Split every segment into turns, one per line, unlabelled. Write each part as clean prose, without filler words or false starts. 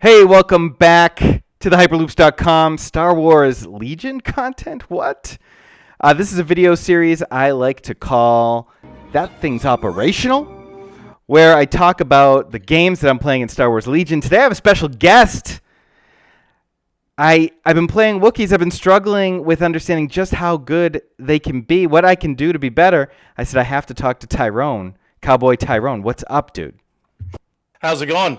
Hey, welcome back to the hyperloops.com Star Wars Legion content. What? This is a video series I like to call That Thing's Operational, where I talk about the games that I'm playing in Star Wars Legion. Today I have a special guest. I've been playing Wookiees. I've been struggling with understanding just how good they can be, what I can do to be better. I said I have to talk to Tyrone, CowboyTyrone. What's up, dude?
How's it going?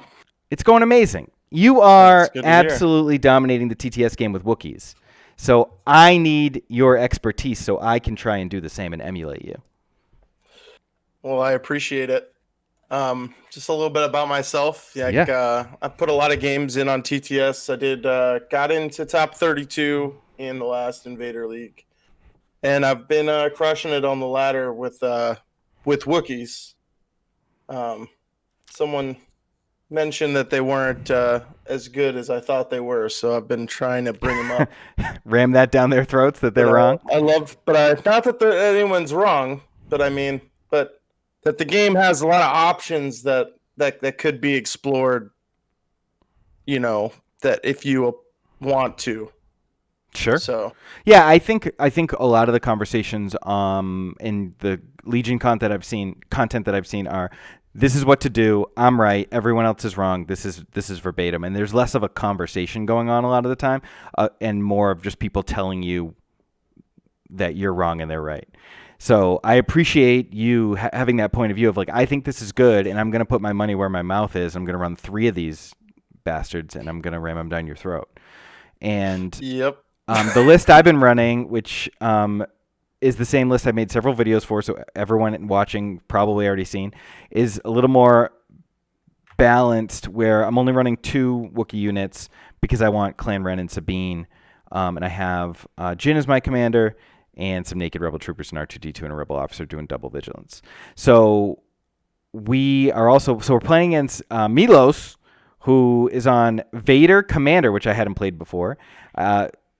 It's going amazing. You are absolutely dominating the TTS game with Wookiees. So I need your expertise so I can try and do the same and emulate you.
Well, I appreciate it. Just a little bit about myself. I put a lot of games in on TTS. I got into top 32 in the last Invader League. And I've been crushing it on the ladder with Wookiees. Someone mentioned that they weren't as good as I thought they were, so I've been trying to bring them up.
Ram that down their throats that they're wrong.
Not that anyone's wrong, but that the game has a lot of options that could be explored. You know, that if you want to.
Sure.
So
yeah, I think a lot of the conversations in the Legion content that I've seen are, this is what to do. I'm right. Everyone else is wrong. This is verbatim, and there's less of a conversation going on a lot of the time, and more of just people telling you that you're wrong and they're right. So I appreciate you having that point of view of like, I think this is good, and I'm going to put my money where my mouth is. I'm going to run 3 of these bastards, and I'm going to ram them down your throat. And
yep.
The list I've been running, which is the same list I made several videos for, so everyone watching probably already seen, is a little more balanced, where I'm only running 2 Wookiee units because I want Clan Ren and Sabine, and I have Jin as my commander and some naked Rebel troopers and R2-D2 and a Rebel officer doing double vigilance. So we're playing against Milos, who is on Vader Commander, which I hadn't played before.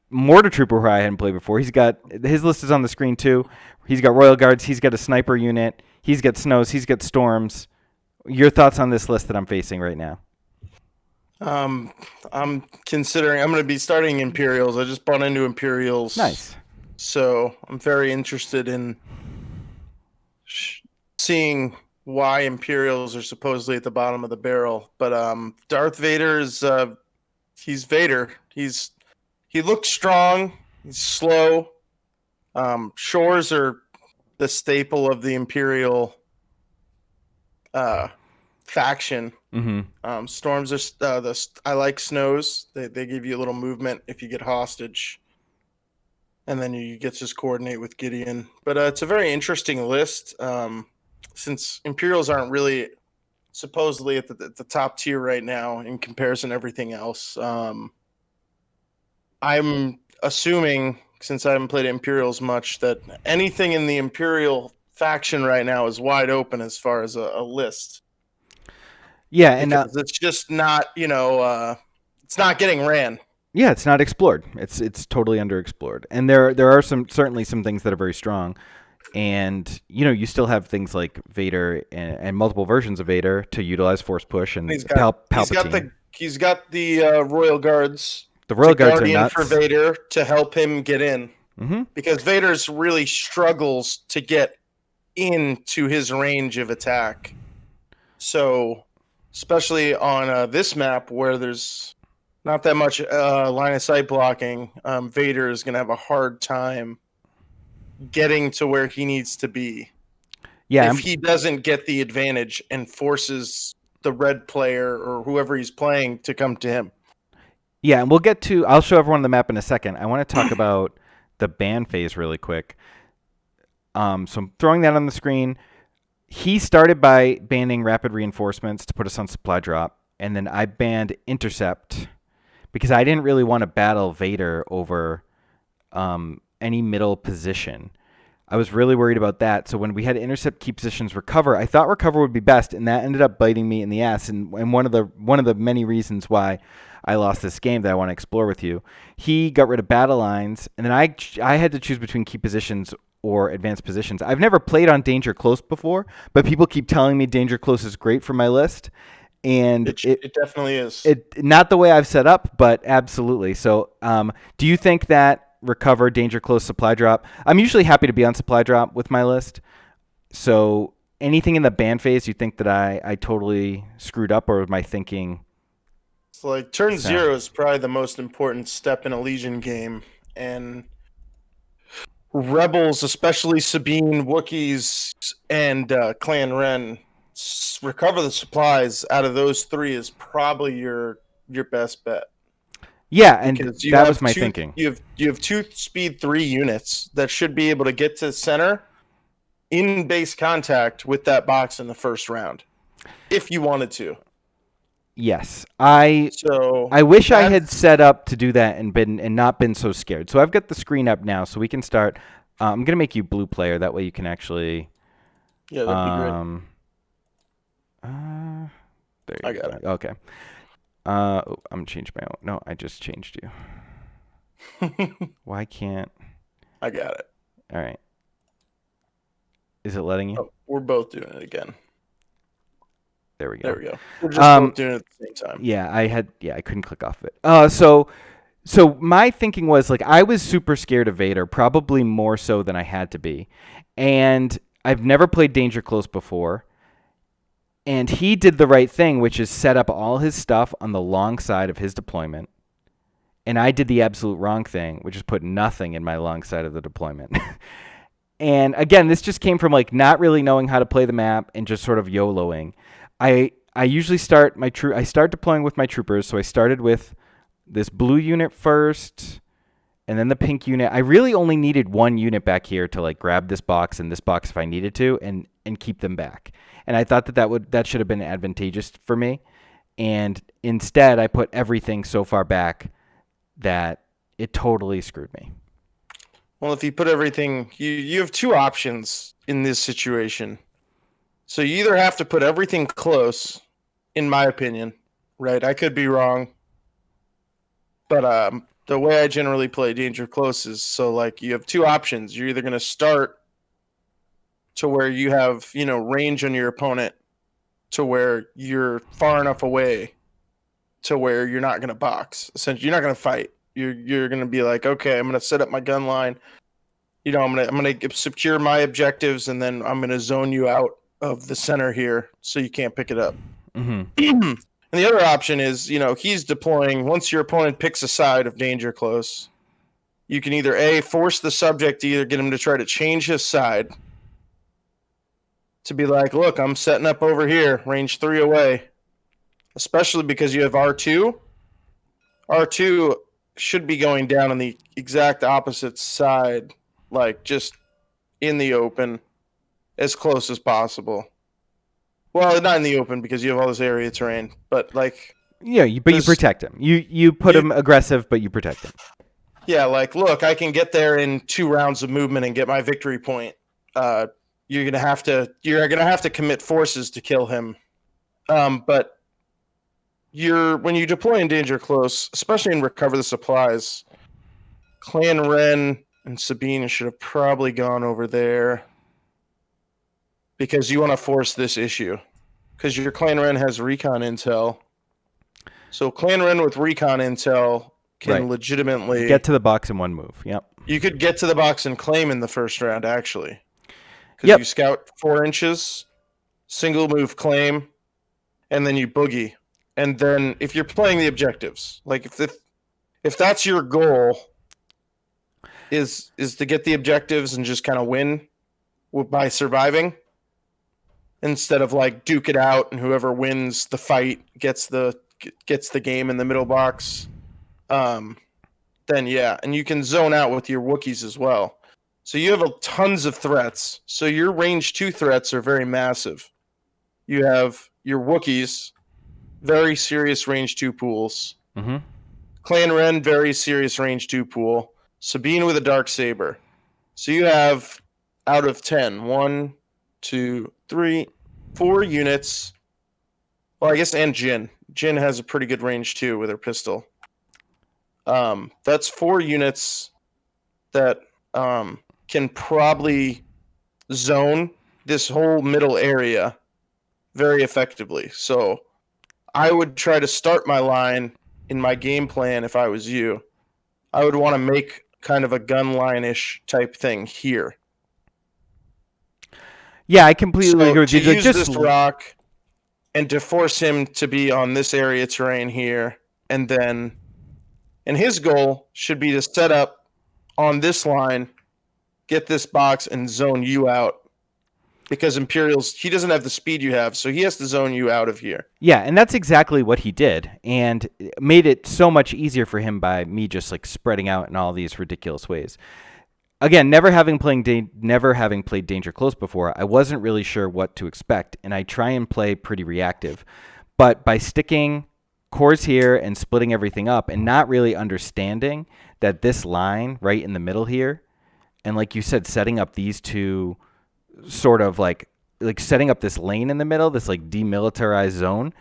Mortar Trooper, who I hadn't played before. His list is on the screen too. He's got Royal Guards. He's got a sniper unit. He's got Snows. He's got Storms. Your thoughts on this list that I'm facing right now?
I'm considering I'm going to be starting Imperials. I just bought into Imperials.
Nice.
So I'm very interested in seeing why Imperials are supposedly at the bottom of the barrel. But Darth Vader is he's Vader. He looks strong. He's slow. Shores are the staple of the Imperial faction.
Mm-hmm.
Storms are I like Snows. They give you a little movement if you get hostage, and then you get to just coordinate with Gideon. But it's a very interesting list, since Imperials aren't really supposedly at the top tier right now in comparison to everything else. I'm assuming, since I haven't played Imperials much, that anything in the Imperial faction right now is wide open as far as a list.
Yeah, and
it's just not, it's not getting ran.
Yeah, it's not explored. It's totally underexplored, and there are certainly some things that are very strong, and you still have things like Vader and multiple versions of Vader to utilize Force Push and Palpatine.
He's got the Royal Guards.
The Royal Guards are nuts
for Vader to help him get in,
mm-hmm.
because Vader's really struggles to get into his range of attack. So, especially on this map where there's not that much line of sight blocking, Vader is going to have a hard time getting to where he needs to be.
Yeah,
if he doesn't get the advantage and forces the red player or whoever he's playing to come to him.
Yeah, and I'll show everyone the map in a second. I want to talk about the ban phase really quick. So I'm throwing that on the screen. He started by banning rapid reinforcements to put us on supply drop, and then I banned intercept because I didn't really want to battle Vader over any middle position. I was really worried about that. So when we had intercept, key positions, recover, I thought recover would be best, and that ended up biting me in the ass. And one of the many reasons why I lost this game that I want to explore with you. He got rid of battle lines, and then I had to choose between key positions or advanced positions. I've never played on Danger Close before, but people keep telling me Danger Close is great for my list, And
It definitely is.
it not the way I've set up, but absolutely. So, do you think that recover danger close supply drop? I'm usually happy to be on supply drop with my list. So, anything in the ban phase, you think that I totally screwed up, or was my thinking?
It's like turn
So,
0 is probably the most important step in a Legion game, and Rebels, especially Sabine, Wookiees, and Clan Ren, recover the supplies out of those three is probably your best bet,
yeah, and
because you
that was
have
my thinking.
you have two speed 3 units that should be able to get to center in base contact with that box in the first round if you wanted to.
Yes, I
So
I wish I had
that's
set up to do that and not been so scared. So I've got the screen up now, so we can start. I'm gonna make you blue player. That way you can actually.
yeah, that'd be great.
Um, there
I
you
got
go. Okay. Oh, I'm gonna change my own. No, I just changed you.
it.
Why can't?
I got it.
All right. Is it letting you?
Oh, we're both doing it again.
There we go.
There we go. We're just both doing it at the same time.
Yeah, I couldn't click off of it. So my thinking was like I was super scared of Vader, probably more so than I had to be. And I've never played Danger Close before. And he did the right thing, which is set up all his stuff on the long side of his deployment. And I did the absolute wrong thing, which is put nothing in my long side of the deployment. And again, this just came from like not really knowing how to play the map and just sort of YOLOing. I usually start I start deploying with my troopers, so I started with this blue unit first, and then the pink unit. I really only needed one unit back here to like grab this box and this box if I needed to, and keep them back. And I thought that should have been advantageous for me. And instead, I put everything so far back that it totally screwed me.
Well, if you put everything, you have two options in this situation. So you either have to put everything close, in my opinion, right? I could be wrong, but the way I generally play Danger Close is so like you have two options. You're either going to start to where you have range on your opponent to where you're far enough away to where you're not going to box. Essentially, you're not going to fight. You're going to be like, okay, I'm going to set up my gun line. I'm going to secure my objectives, and then I'm going to zone you out of the center here so you can't pick it up.
Mm-hmm.
And the other option is, he's deploying. Once your opponent picks a side of Danger Close, you can either A, force the subject to either get him to try to change his side to be like, look, I'm setting up over here, range 3 away, especially because you have R2. R2 should be going down on the exact opposite side, like just in the open, as close as possible. Well, not in the open because you have all this area terrain, but like
yeah, but you protect him. You put him aggressive, but you protect him.
Yeah, like look, I can get there in 2 rounds of movement and get my victory point. You're gonna have to commit forces to kill him. But when you deploy in Danger Close, especially in Recover the Supplies, Clan Ren and Sabine should have probably gone over there because you want to force this issue. Because your Clan Ren has recon intel. So Clan Ren with recon intel can legitimately
get to the box in one move. Yep.
You could get to the box and claim in the first round, actually. Because you scout 4 inches, single move claim, and then you boogie. And then if you're playing the objectives, like if that's your goal, is to get the objectives and just kind of win by surviving, instead of like duke it out and whoever wins the fight gets the game in the middle box. Then yeah, and you can zone out with your Wookiees as well. So you have tons of threats. So your range 2 threats are very massive. You have your Wookiees, very serious range 2 pools.
Mm-hmm.
Clan Ren, very serious range 2 pool. Sabine with a dark saber. So you have out of 10, 1, 2, 3, 4 units. Well, I guess and Jin. Jin has a pretty good range too with her pistol. That's 4 units that can probably zone this whole middle area very effectively. So I would try to start my line in my game plan if I was you. I would want to make kind of a gun line-ish type thing here.
Yeah, I completely
So
agree with
to
you. Like,
use
just
this rock and to force him to be on this area terrain here, and his goal should be to set up on this line, get this box, and zone you out. Because Imperials, he doesn't have the speed you have, so he has to zone you out of here.
yeah, and that's exactly what he did, and it made it so much easier for him by me just like spreading out in all these ridiculous ways. Again, never having played Danger Close before, I wasn't really sure what to expect, and I try and play pretty reactive. But by sticking cores here and splitting everything up and not really understanding that this line right in the middle here, and like you said, setting up these two sort of like setting up this lane in the middle, this like demilitarized zone,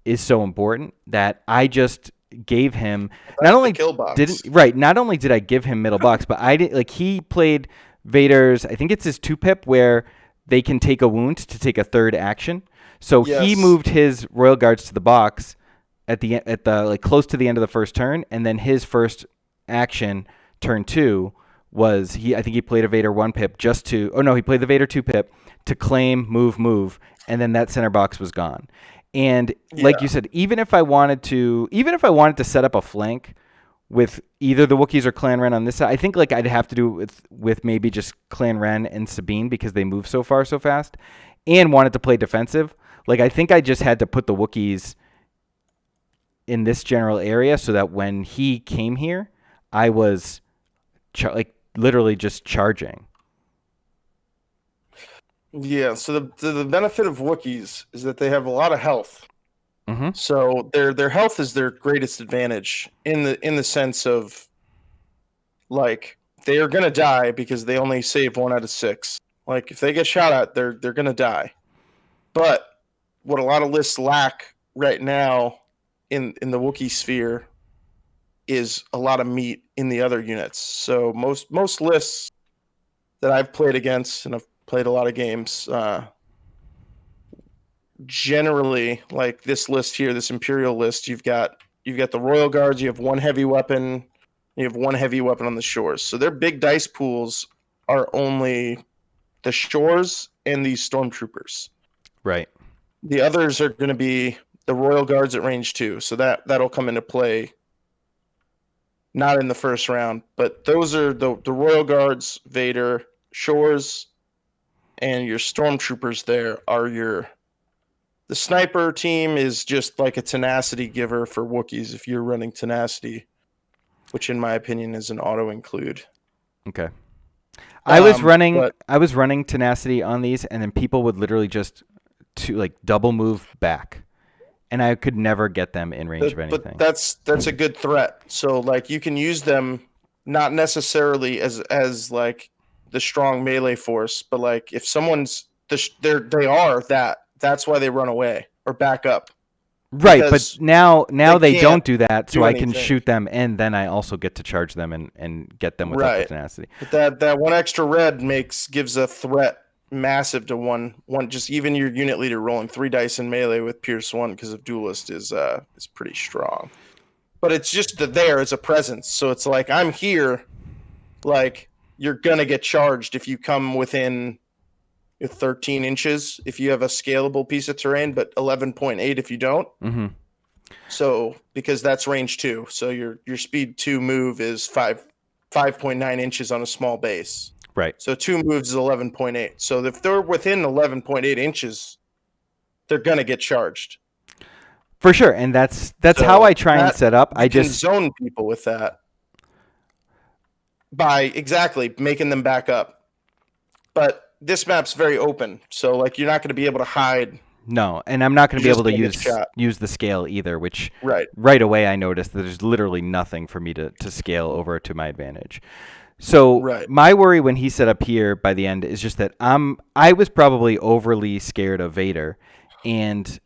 is so important that I just gave him not only not only did I give him middle box, but I did, like, he played Vader's, I think it's his 2-pip where they can take a wound to take a third action. So he moved his Royal Guards to the box at the like close to the end of the first turn, and then his first action, turn 2, was I think he played a Vader 1-pip just to, oh no, he played the Vader 2-pip to claim, move, and then that center box was gone. And like you said, even if I wanted to set up a flank with either the Wookiees or Clan Ren on this side, I think like I'd have to do it with maybe just Clan Ren and Sabine because they move so far so fast, and wanted to play defensive. Like, I think I just had to put the Wookiees in this general area so that when he came here, I was literally just charging.
Yeah, so the benefit of Wookiees is that they have a lot of health.
Mm-hmm.
So their health is their greatest advantage in the sense of, like, they are gonna die because they only save 1 out of 6. Like, if they get shot at, they're gonna die. But what a lot of lists lack right now in the Wookiee sphere is a lot of meat in the other units. So most lists that I've played against, and I've played a lot of games, generally, like this list here, this Imperial list, you've got the Royal Guards, you have 1 heavy weapon, you have 1 heavy weapon on the shores. So their big dice pools are only the shores and these stormtroopers.
Right.
The others are going to be the Royal Guards at range 2. So that'll come into play not in the first round, but those are the Royal Guards, Vader, shores, and your stormtroopers there are the sniper team is just like a tenacity giver for Wookiees if you're running tenacity, which in my opinion is an auto include.
Okay. I was running tenacity on these, and then people would literally just double move back, and I could never get them in range of anything.
But that's a good threat. So like you can use them not necessarily as like the strong melee force, but like if someone's that's why they run away or back up.
Right, but now they don't do that, so I can
anything.
shoot them, and then I also get to charge them and get them with the tenacity.
But that 1 extra red gives a threat massive to one. Just even your unit leader rolling 3 dice in melee with Pierce 1 because of Duelist is pretty strong. But it's just that there is a presence, so it's like I'm here, like you're gonna get charged if you come within 13 inches if you have a scalable piece of terrain, but 11.8 if you don't.
Mm-hmm.
So because that's range 2, so your speed 2 move is 5.9 inches on a small base.
Right.
So 2 moves is 11.8. So if they're within 11.8 inches, they're gonna get charged.
For sure, and that's how I try and set up. I just
zone people with that by exactly making them back up. But this map's very open, so like you're not going to be able to hide.
No, and I'm not going to be able to use the scale either, which right away I noticed that there's literally nothing for me to scale over to my advantage. So my worry when he set up here by the end is just that I was probably overly scared of Vader, and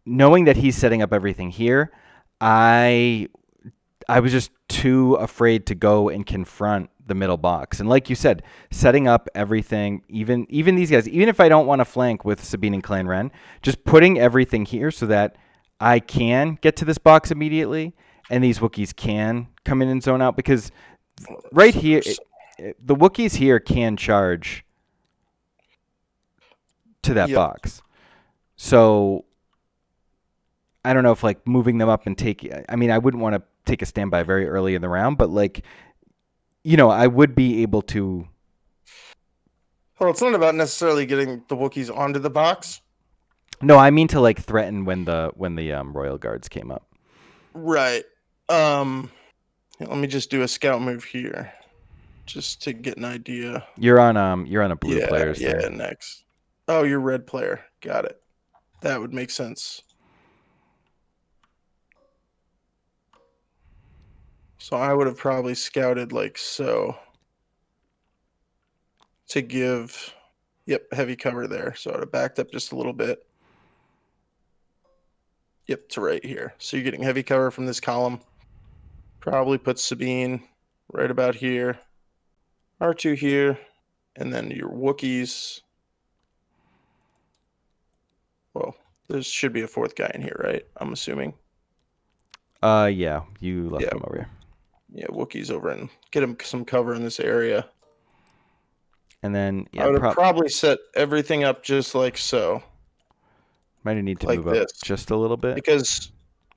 knowing that he's setting up everything here, I was just too afraid to go and confront the middle box. And like you said, setting up everything, even these guys, even if I don't want to flank with Sabine and Clan Ren, just putting everything here so that I can get to this box immediately, and these Wookiees can come in and zone out because right here, the Wookiees here can charge to that
Yep.
box. So I don't know if like moving them up and I mean, I wouldn't want to take a standby very early in the round, but like, I would be able to.
Well, it's not about necessarily getting the Wookiees onto the box.
No, I mean to like threaten when the Royal Guards came up.
Right. Let me just do a scout move here, just to get an idea.
You're on a blue players there.
Next. Oh, you're red player. Got it. That would make sense. So I would have probably scouted like so to give, heavy cover there. So I would have backed up just a little bit. Yep, to right here. So you're getting heavy cover from this column. Probably put Sabine right about here. R2 here. And then your Wookiees. Well, there should be a fourth guy in here, right? I'm assuming.
Yeah, you left him over here.
Yeah, Wookiees over and get him some cover in this area.
And then
I would have probably set everything up just like so.
Might need to
like
move up just a little bit.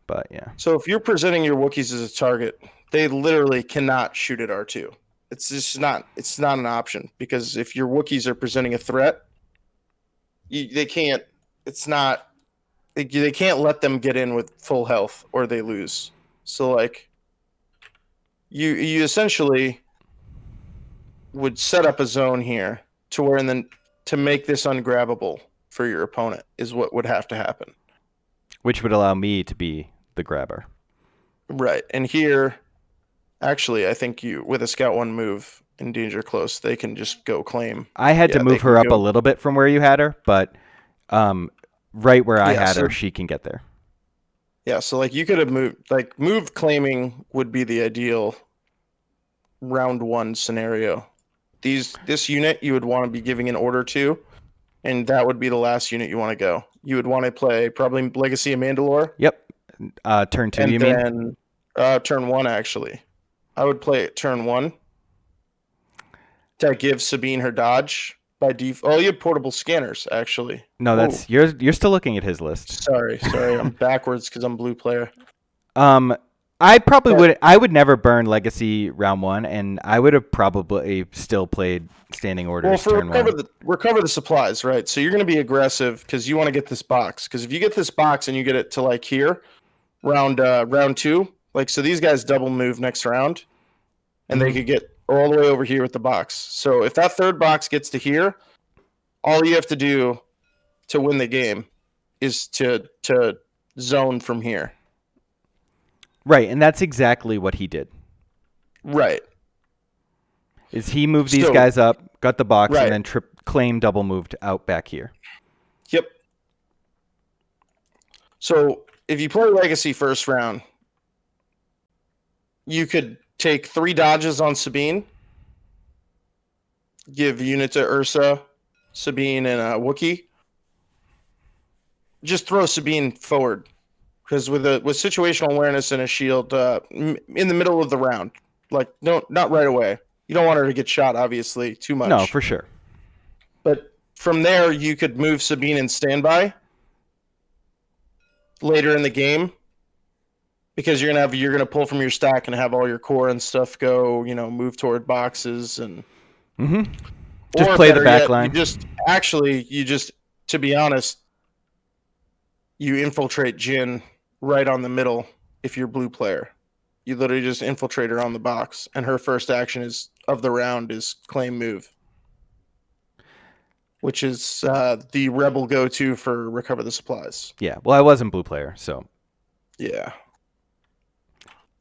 But yeah.
So if you're presenting your Wookiees as a target, they literally cannot shoot at R2. It's just not. It's not an option because if your Wookiees are presenting a threat, they can't. It's not. They can't let them get in with full health or they lose. So like, you essentially would set up a zone here to where, and then to make this ungrabbable for your opponent is what would have to happen.
Which would allow me to be the grabber.
Right. And here, actually, I think you, with a scout one move in danger close, they can just go claim.
I had to move her up a little bit from where you had her, but right where I had her, she can get there.
Yeah, so like you could have moved claiming would be the ideal round one scenario. This unit you would want to be giving an order to, and that would be the last unit you want to go. You would want to play probably Legacy of Mandalore.
Yep. Turn 2, you mean?
And then turn 1, actually. I would play it turn 1 to give Sabine her dodge by default. Oh, you have portable scanners, actually.
No, that's you're still looking at his list.
Sorry, I'm backwards because I'm blue player.
I probably would. I would never burn Legacy round 1, and I would have probably still played standing orders turn 1.
Recover the supplies, right? So you're going to be aggressive because you want to get this box. Because if you get this box and you get it to like here, round 2, like so these guys double move next round, and they could get all the way over here with the box. So if that third box gets to here, all you have to do to win the game is to zone from here.
Right, and that's exactly what he did.
Right.
Is he moved these guys up, got the box, and then claim double moved out back here.
Yep. So if you play Legacy first round, you could take 3 dodges on Sabine, give unit to Ursa, Sabine, and Wookiee. Just throw Sabine forward. Because with situational awareness and a shield in the middle of the round, like not right away. You don't want her to get shot, obviously, too much.
No, for sure.
But from there, you could move Sabine in standby later in the game, because you're gonna pull from your stack and have all your core and stuff go, move toward boxes and.
Just play the back line.
You just, to be honest, you infiltrate Jin right on the middle if you're blue player. You literally just infiltrate her on the box, and her first action of the round is claim move, which is the rebel go-to for recover the supplies.
Yeah, well, I wasn't blue player, so.
Yeah.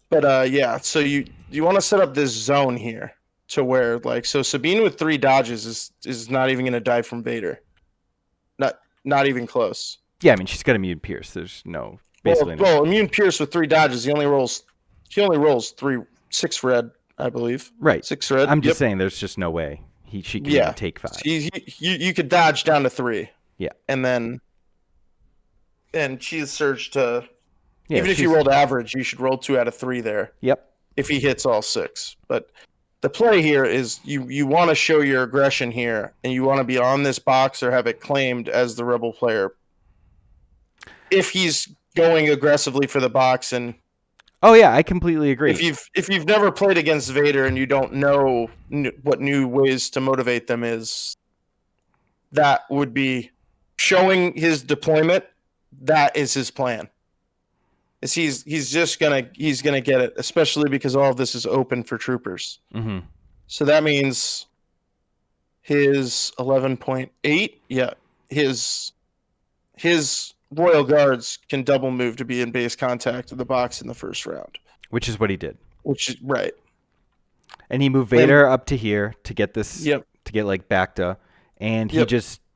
But so you want to set up this zone here to where, like, so Sabine with 3 dodges is not even going to die from Vader. Not even close.
Yeah, I mean, she's got immune pierce. There's no basically.
Well, immune pierce with 3 dodges. He only rolls 6 red, I believe.
Right.
6 red.
I'm just saying, there's just no way she can even take 5.
You could dodge down to 3.
Yeah.
And then, she's surged to
Yeah,
Even if you rolled average, you should roll 2 out of 3 there.
Yep.
If he hits all 6. But the play here is you want to show your aggression here, and you want to be on this box or have it claimed as the rebel player. If he's going aggressively for the box, and
oh yeah, I completely agree.
if you've never played against Vader and you don't know what new ways to motivate them is, that would be showing his deployment. That is his plan. Is he's gonna get it, especially because all of this is open for troopers.
Mm-hmm.
So that means his 11.8, yeah, his Royal Guards can double move to be in base contact of the box in the first round,
which is what he did.
Which is right.
And he moved Vader up to here to get this,
yep.
to get like Bacta, and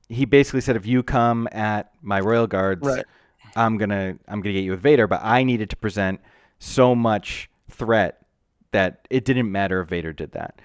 he basically said, if you come at my Royal Guards,
right.
I'm gonna get you with Vader. But I needed to present so much threat that it didn't matter if Vader did that.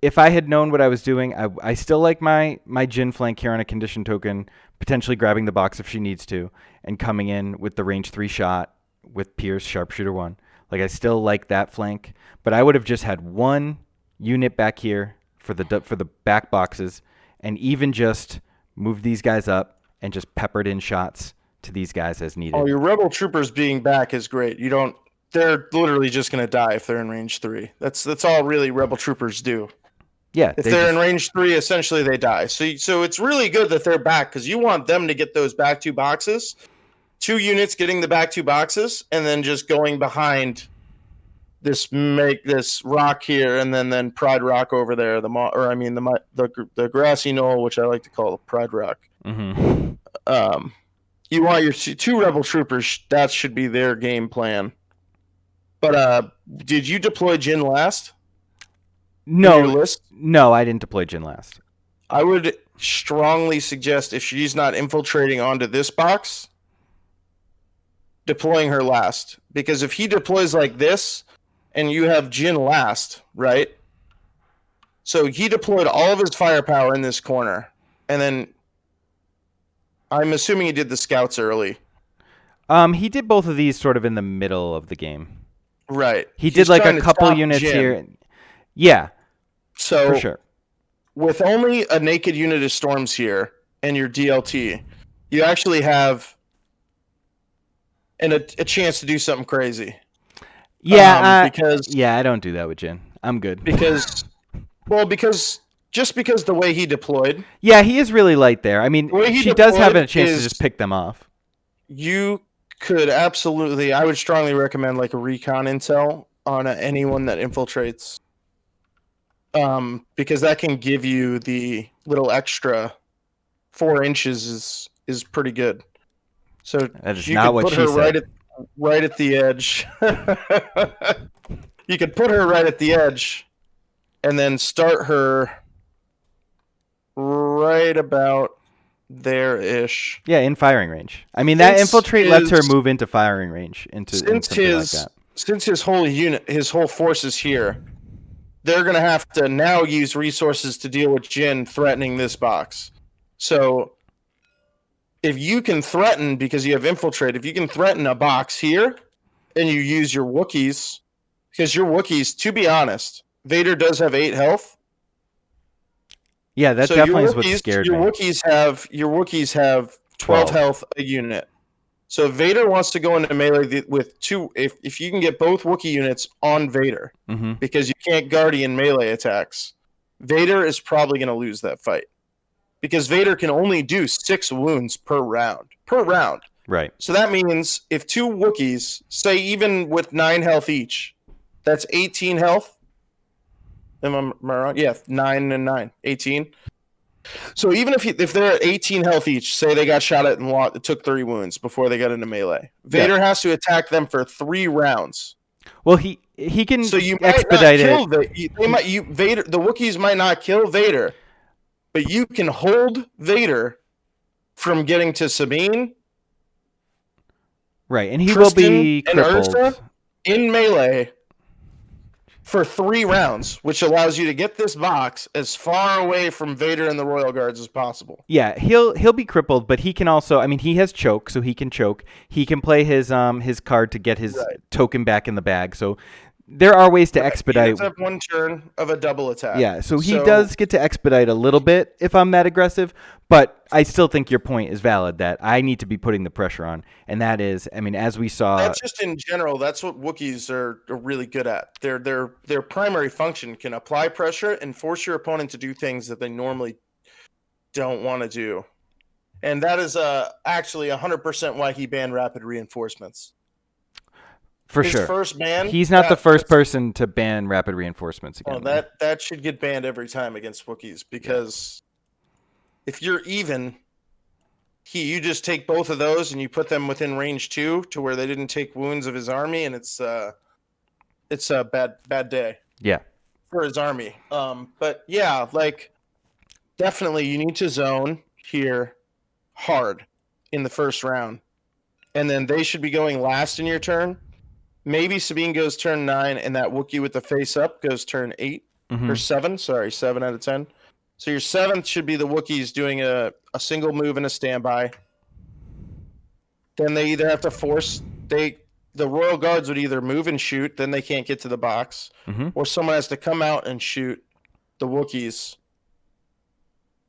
If I had known what I was doing, I still like my Jyn flank here on a condition token, potentially grabbing the box if she needs to, and coming in with the range 3 shot with Pierce Sharpshooter 1. Like, I still like that flank, but I would have just had one unit back here for the back boxes, and even just moved these guys up and just peppered in shots to these guys as needed.
Oh, your rebel troopers being back is great. They're literally just going to die if they're in range 3. That's all really rebel troopers do.
Yeah,
if they're in range 3, essentially they die. So it's really good that they're back, because you want them to get those back 2 boxes, 2 units getting the back 2 boxes, and then just going behind this rock here, and then Pride Rock over there, the grassy knoll, which I like to call Pride Rock.
Mm-hmm.
You want your 2 rebel troopers. That should be their game plan. But did you deploy Jyn last?
No, I didn't deploy Jyn last.
I would strongly suggest, if she's not infiltrating onto this box, deploying her last. Because if he deploys like this, and you have Jyn last, right? So he deployed all of his firepower in this corner, and then I'm assuming he did the scouts early.
He did both of these sort of in the middle of the game.
Right.
He's did like a couple units Jyn here. Yeah.
So
for sure.
With only a naked unit of storms here and your DLT, you actually have a chance to do something crazy.
Yeah, I don't do that with Jyn. I'm good.
Because the way he deployed.
Yeah, he is really light there. I mean, she does have a chance to just pick them off.
You could absolutely, I would strongly recommend like a recon intel on anyone that infiltrates. Because that can give you the little extra 4 inches is pretty good. So
that is not what she said.
Right at the edge. You could put her right at the edge, and then start her right about there-ish.
Yeah, in firing range. I mean, that infiltrate lets her move into firing range into something like that.
Since his whole unit, his whole force is here, they're going to have to now use resources to deal with Jyn threatening this box. So if you can threaten, because you have infiltrate, if you can threaten a box here, and you use your Wookiees, because your Wookiees, to be honest, Vader does have 8 health.
Yeah, that definitely is what scared me.
Your Wookiees have 12 health a unit. So if Vader wants to go into melee with 2, if you can get both Wookiee units on Vader, because you can't Guardian melee attacks, Vader is probably going to lose that fight. Because Vader can only do 6 wounds per round.
Right.
So that means if 2 Wookiees, say even with 9 health each, that's 18 health. Am I wrong? Yeah, 9 and 9, 18. So even if they're at 18 health each, say they got shot at and it took 3 wounds before they got into melee, Vader has to attack them for 3 rounds.
Well, he can
expedite it. The Wookiees might not kill Vader, but you can hold Vader from getting to Sabine.
Right, and he will be crippled.
And Ursa in melee for 3 rounds, which allows you to get this box as far away from Vader and the Royal Guards as possible.
Yeah, he'll be crippled, but he can also. I mean, he has choke, so he can choke. He can play his card to get his
Right.
token back in the bag. So there are ways to
Right. He
expedite.
does have 1 turn of a double attack.
Yeah, so he does get to expedite a little bit if I'm that aggressive, but I still think your point is valid that I need to be putting the pressure on, and that is, I mean, as we saw.
That's just in general. That's what Wookiees are really good at. Their primary function can apply pressure and force your opponent to do things that they normally don't want to do. And that is actually 100% why he banned rapid reinforcements.
For
His
sure.
first ban.
He's not the first person to ban rapid reinforcements again.
Oh, that should get banned every time against Wookiees because if you're even, you just take both of those and you put them within range 2 to where they didn't take wounds of his army, and it's a bad day.
Yeah.
For his army. But yeah, like definitely you need to zone here hard in the first round. And then they should be going last in your turn. Maybe Sabine goes turn 9, and that Wookiee with the face up goes turn 8 or 7. Sorry, 7 out of 10. So your 7th should be the Wookiees doing a single move and a standby. Then they either have to force the Royal Guards would either move and shoot, then they can't get to the box, or someone has to come out and shoot the Wookiees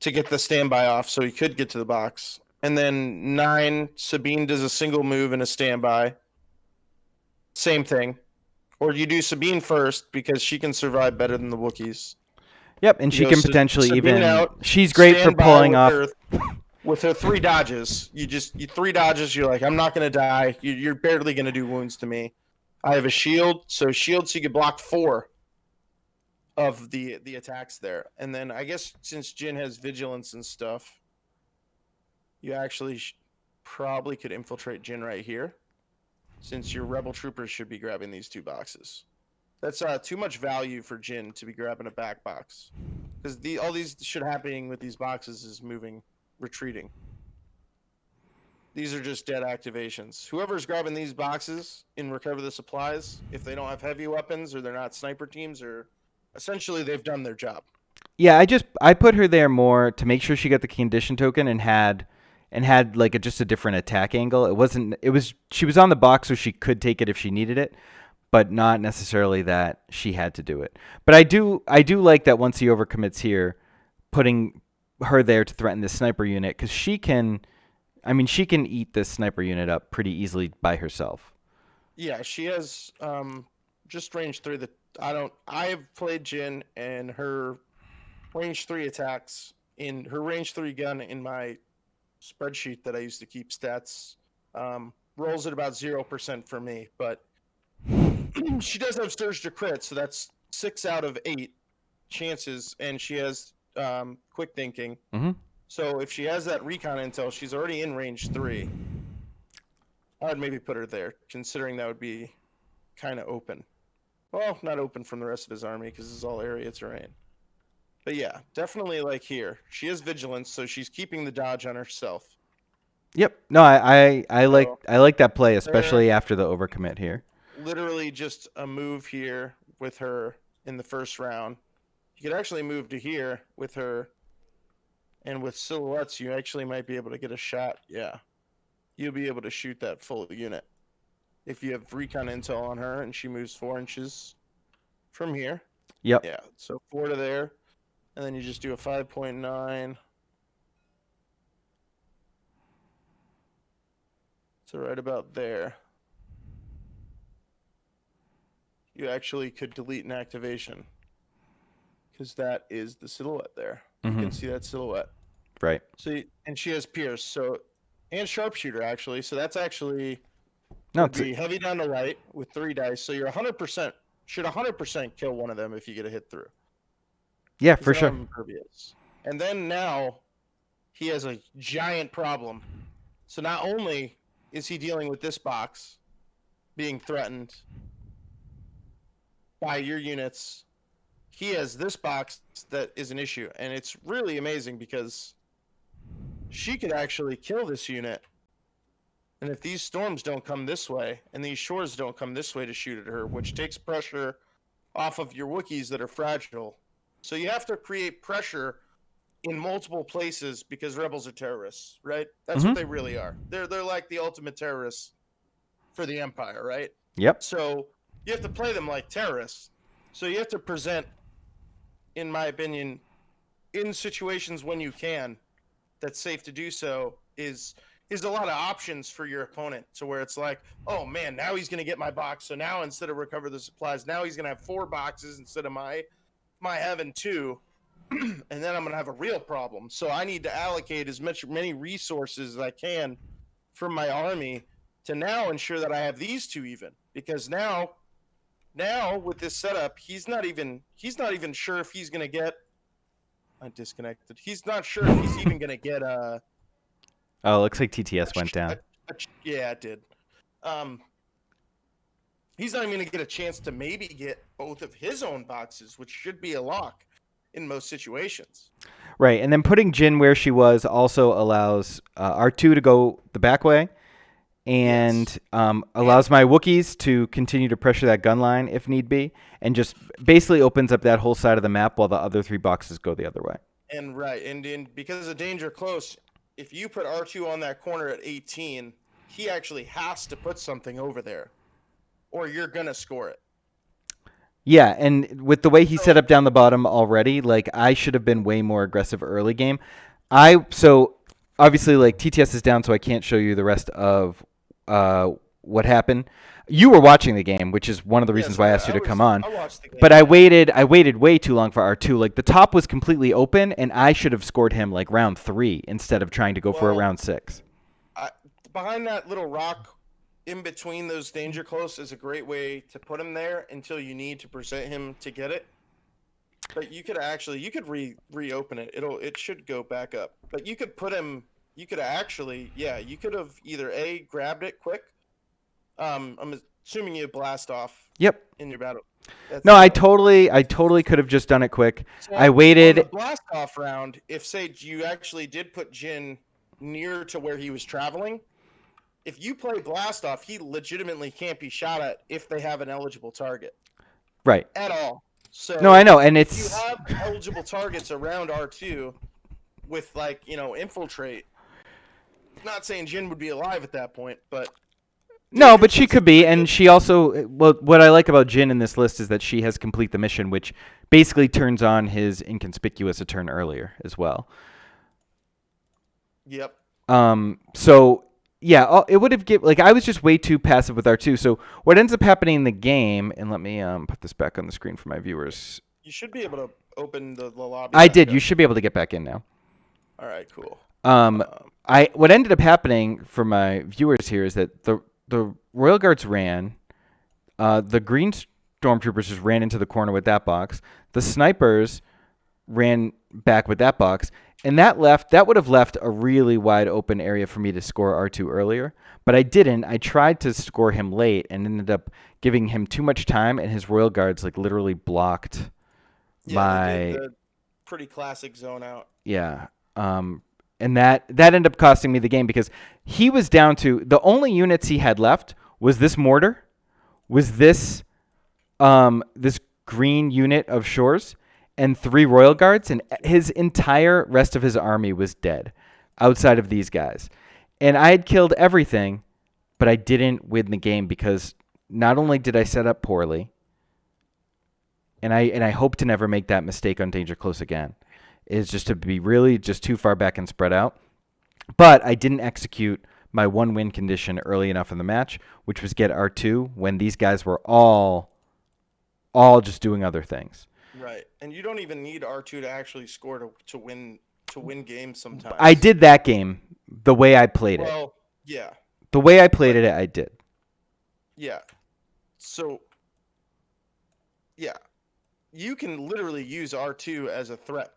to get the standby off, so he could get to the box. And then 9, Sabine does a single move and a standby. Same thing. Or you do Sabine first because she can survive better than the Wookiees.
Yep, and she can potentially even.
Out,
she's great for pulling off.
With her 3 dodges, you 3 dodges. You're like, I'm not gonna die. You're barely gonna do wounds to me. I have a shield, so you can block 4 of the attacks there. And then I guess since Jin has vigilance and stuff, you actually probably could infiltrate Jin right here, since your rebel troopers should be grabbing these 2 boxes. That's too much value for Jin to be grabbing a back box, because all these shit happening with these boxes is retreating. These are just dead activations. Whoever's grabbing these boxes in Recover the Supplies, if they don't have heavy weapons or they're not sniper teams, or essentially they've done their job.
Yeah, I put her there more to make sure she got the condition token and had like just a different attack angle. She was on the box so she could take it if she needed it, but not necessarily that she had to do it. But I do like that once he overcommits here, putting her there to threaten this sniper unit, because she can eat this sniper unit up pretty easily by herself.
Yeah, she has just range 3 that I've played Jin, and her range 3 attacks in her range 3 gun in my spreadsheet that I used to keep stats rolls at about 0% for me, but she does have surge to crit, so that's 6 out of 8 chances, and she has quick thinking. So if she has that recon intel, she's already in range 3. I would maybe put her there, considering that would be kind of open. Well, not open from the rest of his army, because this is all area terrain. But yeah, definitely like here. She has vigilance, so she's keeping the dodge on herself.
Yep. No, I like that play, especially after the overcommit here.
Literally just a move here with her in the first round. You could actually move to here with her, and with silhouettes, you actually might be able to get a shot. Yeah. You'll be able to shoot that full unit if you have recon intel on her and she moves 4 inches from here.
Yep.
Yeah, so 4 to there, and then you just do a 5.9. So right about there. You actually could delete an activation, because that is the silhouette there. You can see that silhouette.
Right.
So and she has Pierce, and Sharpshooter actually. So that's actually be heavy down the right with 3 dice. So you're 100% should 100% kill one of them if you get a hit through.
Yeah, for sure.
Impervious. And then now he has a giant problem. So not only is he dealing with this box being threatened by your units, he has this box that is an issue. And it's really amazing because she could actually kill this unit. And if these storms don't come this way, and these shores don't come this way to shoot at her, which takes pressure off of your Wookiees that are fragile. So you have to create pressure in multiple places because rebels are terrorists, right? That's what they really are. They're like the ultimate terrorists for the Empire, right?
Yep.
So you have to play them like terrorists. So you have to present, in my opinion, in situations when you can, that's safe to do so, is a lot of options for your opponent, to where it's like, oh man, now he's gonna get my box. So now instead of recover the supplies, now he's gonna have 4 boxes instead of my having 2. And then I'm gonna have a real problem. So I need to allocate many resources as I can from my army to now ensure that I have these 2 even. Because now with this setup, he's not even sure if he's gonna get. I disconnected. He's not sure if he's even gonna get
Oh, looks like TTS went down.
yeah, it did. He's not even gonna get a chance to maybe get both of his own boxes, which should be a lock in most situations.
Right, and then putting Jin where she was also allows R2 to go the back way, and allows my Wookiees to continue to pressure that gun line if need be, and just basically opens up that whole side of the map while the other 3 boxes go the other way.
And because of danger close, if you put R2 on that corner at 18, he actually has to put something over there, or you're gonna score it.
Yeah, and with the way he set up down the bottom already, like I should have been way more aggressive early game. So obviously like TTS is down, so I can't show you the rest of what happened. You were watching the game, which is one of the reasons why I asked you to come on.
I watched the game.
But I waited way too long for R2. Like the top was completely open, and I should have scored him like round 3 instead of trying to go for a round 6.
Behind that little rock in between those danger close is a great way to put him there until you need to present him to get it. But you could reopen it. It should go back up. But you could put him. You could you could have either grabbed it quick. I'm assuming you blast off.
Yep.
In your battle.
No, I totally could have just done it quick. So I waited.
On the blast off round, if say you actually did put Jin near to where he was traveling, if you play blast off, he legitimately can't be shot at if they have an eligible target.
Right.
At all. So
no, I know, and
if you have eligible targets around R2 with infiltrate. Not saying Jin would be alive at that point, but
no, but she could be, and she also. Well, what I like about Jin in this list is that she has complete the mission, which basically turns on his inconspicuous a turn earlier as well.
Yep.
So yeah, it would have I was just way too passive with R2. So what ends up happening in the game, and let me put this back on the screen for my viewers.
You should be able to open the lobby.
I did. You should be able to get back in now.
All right, cool.
What ended up happening for my viewers here is that the Royal Guards ran, the green stormtroopers just ran into the corner with that box. The snipers ran back with that box, and that would have left a really wide open area for me to score R2 earlier, but I didn't. I tried to score him late and ended up giving him too much time, and his Royal Guards like literally blocked
they did the pretty classic zone out.
Yeah. And that ended up costing me the game because he was down to the only units he had left was this mortar, was this this green unit of shores, and 3 Royal Guards, and his entire rest of his army was dead outside of these guys. And I had killed everything, but I didn't win the game because not only did I set up poorly, and I hope to never make that mistake on Danger Close again, is just to be really just too far back and spread out. But I didn't execute my 1-win condition early enough in the match, which was get R2 when these guys were all just doing other things.
Right, and you don't even need R2 to actually score to win games sometimes.
I did that game the way I played it.
Well, yeah.
The way I played it, I did.
Yeah. So, yeah. You can literally use R2 as a threat.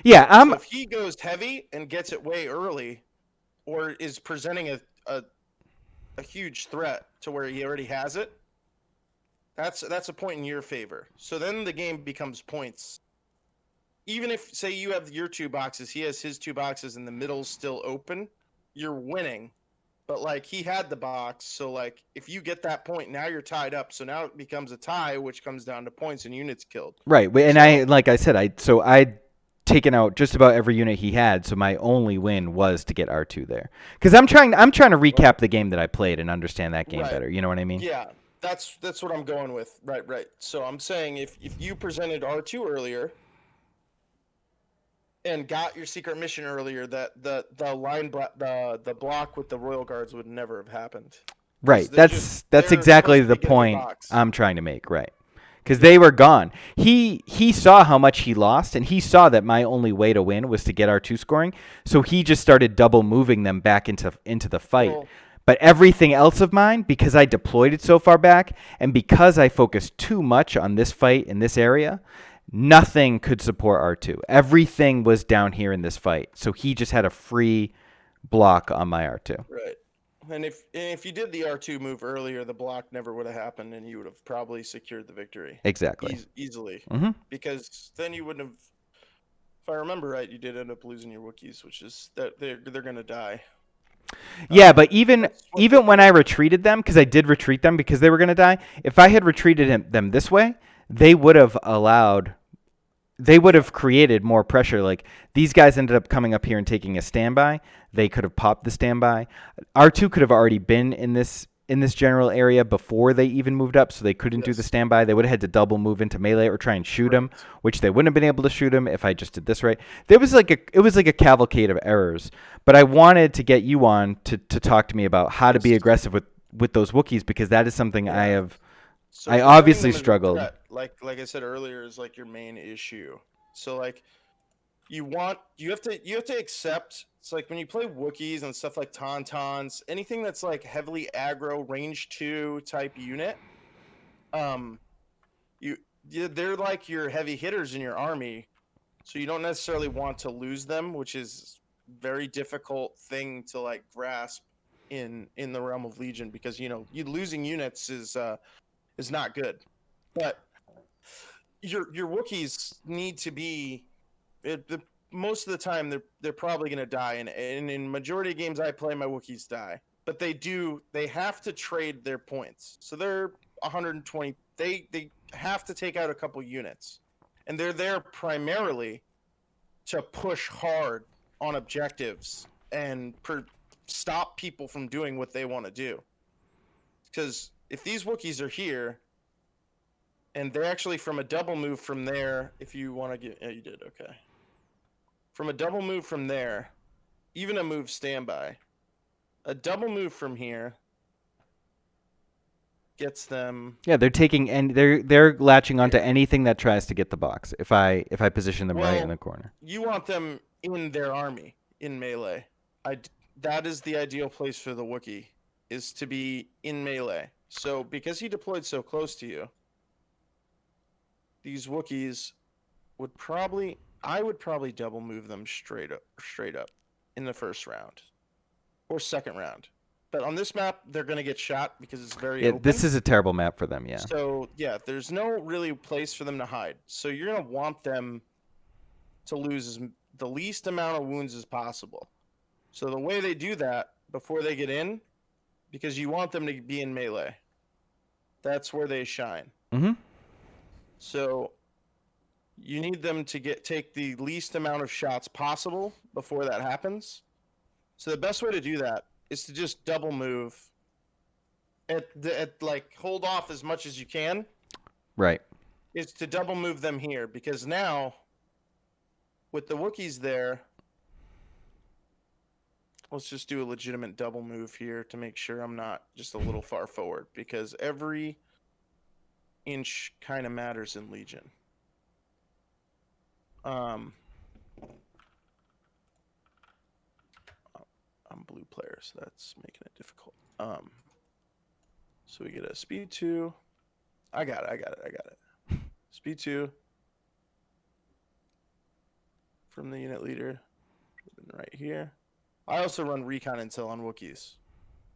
Yeah,
so if he goes heavy and gets it way early, or is presenting a huge threat to where he already has it, that's a point in your favor. So then the game becomes points. Even if, say, you have your 2 boxes, he has his 2 boxes, and the middle's still open, you're winning But like he had the box, so like if you get that point, now you're tied up. So now it becomes a tie, which comes down to points and units killed.
Right. And
So
like I said, I'd taken out just about every unit he had, so my only win was to get R2 there. Because I'm trying to recap the game that I played and understand that game
right,
better. You know what I mean?
yeah, that's what I'm going with. Right. So I'm saying if you presented R2 earlier and got your secret mission earlier, that the block with the royal guards would never have happened.
Right. That's
They're
exactly
supposed to
the
be getting the
point
box.
I'm trying to make. Right. Because
Yeah.
they were gone. He saw how much he lost, and he saw that my only way to win was to get R2 scoring. So he just started double moving them back into the fight.
Well,
But everything else of mine, because I deployed it so far back, and because I focused too much on this fight in this area, nothing could support R2. Everything was down here in this fight. So he just had a free block on my R2.
right. And if you did the R2 move earlier, the block never would have happened, and you would have probably secured the victory
Exactly.
easily.
Hmm.
Because then you wouldn't have. If I remember right, you did end up losing your Wookiees, which is that they're gonna die.
Yeah, but even
That's what
even
they
when I
do.
retreated them, because I did retreat them because they were going to die, if I had retreated them this way, they would have allowed they would have created more pressure. Like these guys ended up coming up here and taking a standby. They could have popped the standby. R2 could have already been in this general area before they even moved up, so they couldn't do the
Yes.
standby. They would have had to double move into melee or try and shoot him,
Correct.
which they wouldn't have been able to shoot him if I just did this right. There was like it was like a cavalcade of errors. But I wanted to get you on to talk to me about how to be
Yes.
aggressive with those Wookiees, because that is something
Yeah. So
I
presenting
obviously
them as a
struggled.
threat, like I said earlier, is like your main issue. So like you have to accept. It's like when you play Wookiees and stuff like Tauntauns, anything that's like heavily aggro range 2 type unit, um, they're like your heavy hitters in your army, so you don't necessarily want to lose them, which is very difficult thing to like grasp in the realm of Legion, because you losing units is not good. But your Wookiees need to be most of the time they're probably going to die, and in majority of games I play, my Wookiees die. But they have to trade their points, so they're 120. They have to take out a couple units, and they're there primarily to push hard on objectives and stop people from doing what they want to do. Because if these Wookiees are here, and they're actually from a double move from there, if you want to get, yeah, you did, okay. From a double move from there, even a move standby, a double move from here gets them.
Yeah, they're taking and they're latching onto
Yeah.
anything that tries to get the box. If I position them right in the
Well,
corner.
you want them in their army in melee. That is the ideal place for the Wookiee, is to be in melee. So because he deployed so close to you, these Wookiees I would probably double move them straight up in the first round or second round. But on this map, they're going to get shot because it's very
Yeah,
open.
this is a terrible map for them. Yeah.
So yeah, there's no really place for them to hide. So you're going to want them to lose the least amount of wounds as possible. So the way they do that before they get in, because you want them to be in melee, that's where they shine.
Mm-hmm.
So you need them to take the least amount of shots possible before that happens. So the best way to do that is to just double move at like hold off as much as you can.
Right.
Is to double move them here, because now with the Wookiees there, let's just do a legitimate double move here to make sure I'm not just a little far forward, because every inch kind of matters in Legion. I'm blue player, so that's making it difficult. So we get a speed 2. I got it. Speed 2 from the unit leader, right here. I also run recon intel on Wookiees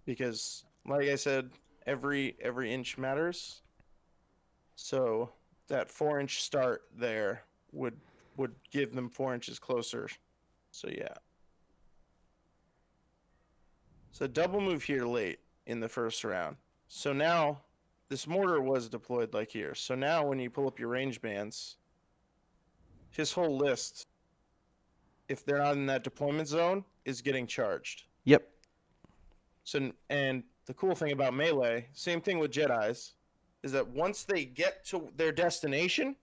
because, like I said, every inch matters. So that 4-inch start there would give them 4 inches closer. So yeah. So double move here late in the first round. So now this mortar was deployed like here. So now when you pull up your range bands, his whole list, if they're not in that deployment zone, is getting charged.
Yep.
So, and the cool thing about melee, same thing with Jedis, is that once they get to their destination,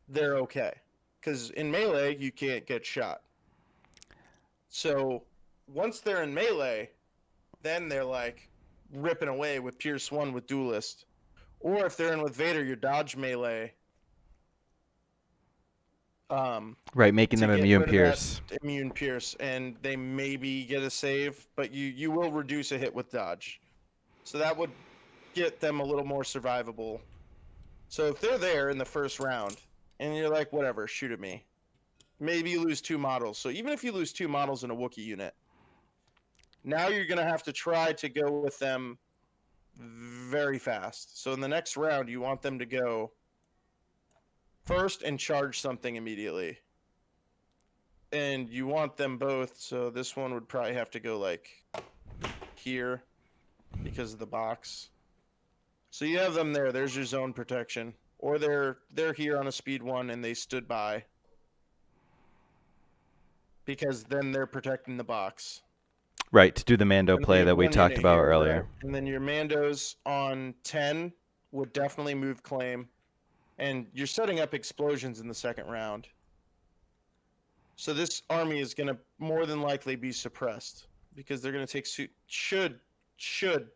they're okay. Because in melee, you can't get shot. So once they're in melee, then they're like ripping away with Pierce 1 with Duelist. Or if they're in with Vader, you dodge melee.
Right, making
To
them
get
immune
rid of
pierce.
that immune pierce, and they maybe get a save, but you will reduce a hit with dodge. So that would get them a little more survivable. So if they're there in the first round, and you're like, whatever, shoot at me. Maybe you lose 2 models. So even if you lose 2 models in a Wookiee unit, now you're going to have to try to go with them very fast. So in the next round, you want them to go first and charge something immediately. And you want them both, so this one would probably have to go like here because of the box. So you have them there. There's your zone protection. Or they're here on a speed 1 and they stood by. Because then they're protecting the box.
Right, to do the Mando
And
play that we talked about earlier.
There. And then your Mandos on 10 would definitely move claim. And you're setting up explosions in the second round. So this army is going to more than likely be suppressed. Because they're going to take should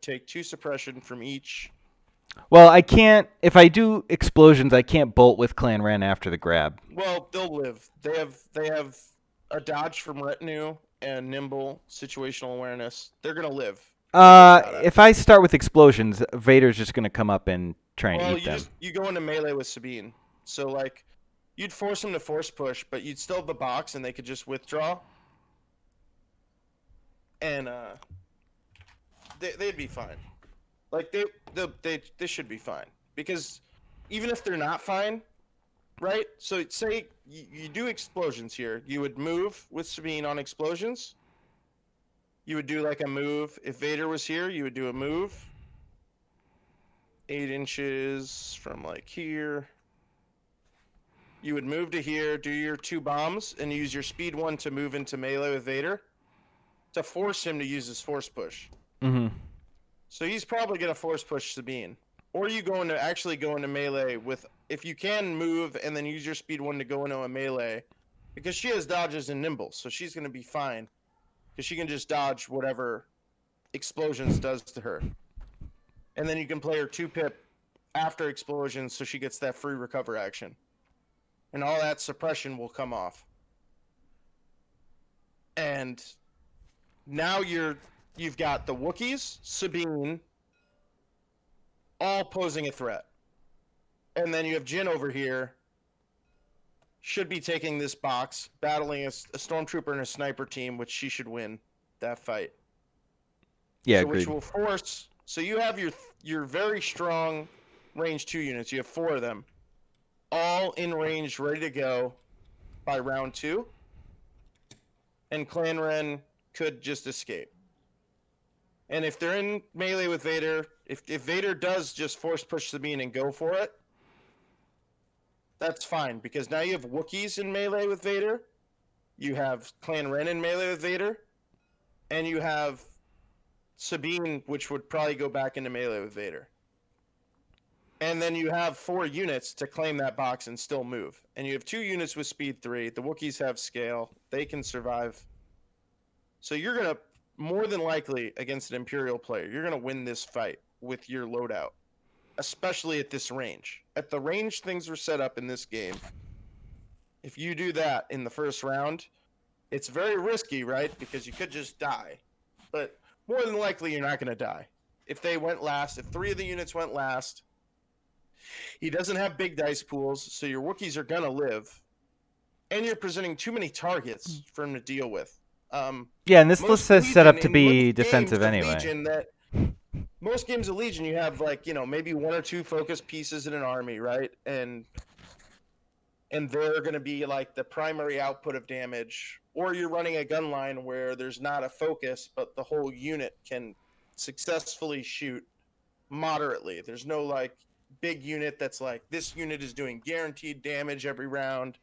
take 2 suppression from each.
Well, I can't. If I do explosions, I can't bolt with Clan Ren after the grab.
Well, they'll live. They have a dodge from retinue and nimble situational awareness. They're gonna live.
If I start with explosions, Vader's just gonna come up and try and eat them.
You go into melee with Sabine, so like you'd force them to force push, but you'd still have the box, and they could just withdraw, and they'd be fine. Like they should be fine, because even if they're not fine, right? So say you do explosions here. You would move with Sabine on explosions. You would do like a move. If Vader was here, you would do a move. 8 inches from like here. You would move to here, do your 2 bombs, and use your speed 1 to move into melee with Vader to force him to use his force push.
Mm-hmm.
So he's probably going to force push Sabine. Or you go into melee with, if you can move and then use your speed 1 to go into a melee, because she has dodges and nimbles, so she's going to be fine, because she can just dodge whatever explosions does to her. And then you can play her 2-pip after explosions, so she gets that free recover action. And all that suppression will come off. And now you've got the Wookiees, Sabine, all posing a threat. And then you have Jin over here, should be taking this box, battling a stormtrooper and a sniper team, which she should win that fight.
Yeah,
so
agreed.
Which will force. So you have your very strong range 2 units. You have 4 of them, all in range, ready to go by round 2. And Clan Ren could just escape. And if they're in melee with Vader, if Vader does just force push Sabine and go for it, that's fine, because now you have Wookiees in melee with Vader, you have Clan Ren in melee with Vader, and you have Sabine, which would probably go back into melee with Vader. And then you have 4 units to claim that box and still move. And you have 2 units with speed 3. The Wookiees have scale. They can survive. So you're going to, more than likely, against an Imperial player, you're going to win this fight with your loadout. Especially at this range. At the range things were set up in this game, if you do that in the first round, it's very risky, right? Because you could just die. But more than likely, you're not going to die. If they went last, if 3 of the units went last, he doesn't have big dice pools, so your Wookiees are going to live. And you're presenting too many targets for him to deal with.
Yeah, and this list is set up to be defensive anyway.
Most games of Legion, you have maybe 1 or 2 focus pieces in an army, right? And they're going to be like the primary output of damage, or you're running a gun line where there's not a focus, but the whole unit can successfully shoot moderately. There's no like big unit that's like this unit is doing guaranteed damage every round,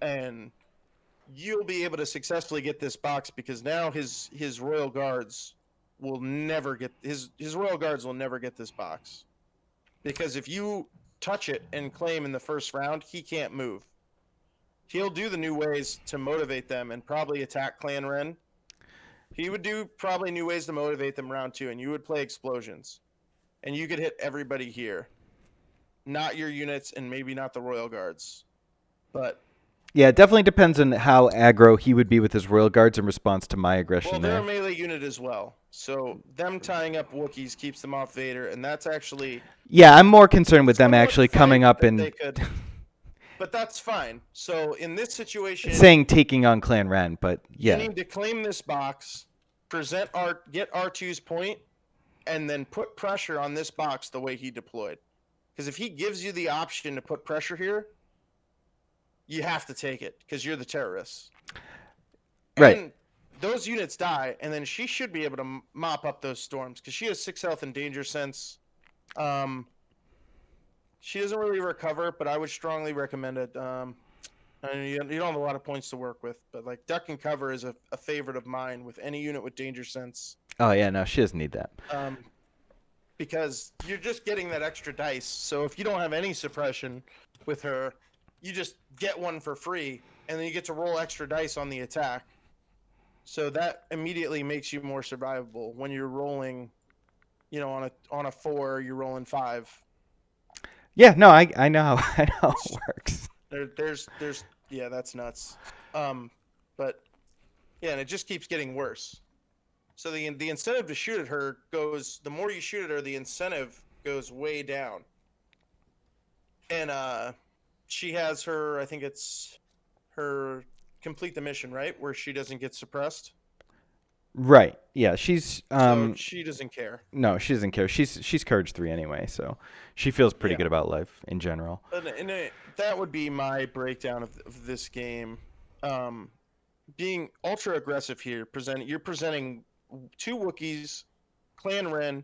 and you'll be able to successfully get this box because now his royal guards will never get his royal guards will never get this box, because if you touch it and claim in the first round, he can't move. He'll do the new ways to motivate them and probably attack Clan Ren. He would do probably new ways to motivate them round 2, and you would play explosions, and you could hit everybody here, not your units and maybe not the royal guards, but
Yeah, it definitely depends on how aggro he would be with his royal guards in response to my aggression
well, they're
there.
a melee unit as well. So them tying up Wookiees keeps them off Vader, and that's actually
Yeah, I'm more concerned with them actually
somewhat
coming
fight
up
that
and
they could, but that's fine. So in this situation,
saying taking on Clan Ren, but
you
yeah.
need to claim this box, get R2's point, and then put pressure on this box the way he deployed. Because if he gives you the option to put pressure here, you have to take it because you're the terrorists.
Right.
And those units die, and then she should be able to mop up those storms because she has 6 health and danger sense. She doesn't really recover, but I would strongly recommend it. I mean, you don't have a lot of points to work with, but like duck and cover is a favorite of mine with any unit with danger sense.
Oh yeah, no, she doesn't need that.
Because you're just getting that extra dice. So if you don't have any suppression with her, you just get one for free, and then you get to roll extra dice on the attack. So that immediately makes you more survivable when you're rolling, on a 4, you're rolling 5.
Yeah, no, I know how it works.
There's yeah, that's nuts. But yeah, and it just keeps getting worse. So the incentive to shoot at her goes, the more you shoot at her, the incentive goes way down. And she has her, I think it's her complete the mission, right? Where she doesn't get suppressed.
Right. Yeah, she's
So she doesn't care.
no, she doesn't care. She's Courage 3 anyway, so she feels pretty
Yeah.
good about life in general.
And that would be my breakdown of this game. Being ultra aggressive here, you're presenting 2 Wookiees, Clan Ren,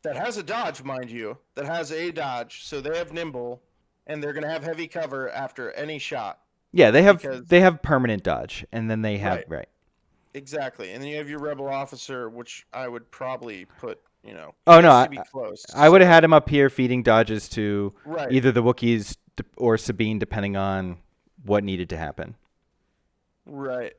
that has a dodge, mind you, that has a dodge, so they have nimble, and they're gonna have heavy cover after any shot.
Yeah, they
Because-
have permanent dodge, and then they have right.
Exactly, and then you have your rebel officer, which I would probably put,
Oh no,
to be close.
I would have had him up here feeding dodges to
Right.
either the Wookiees or Sabine, depending on what needed to happen.
Right.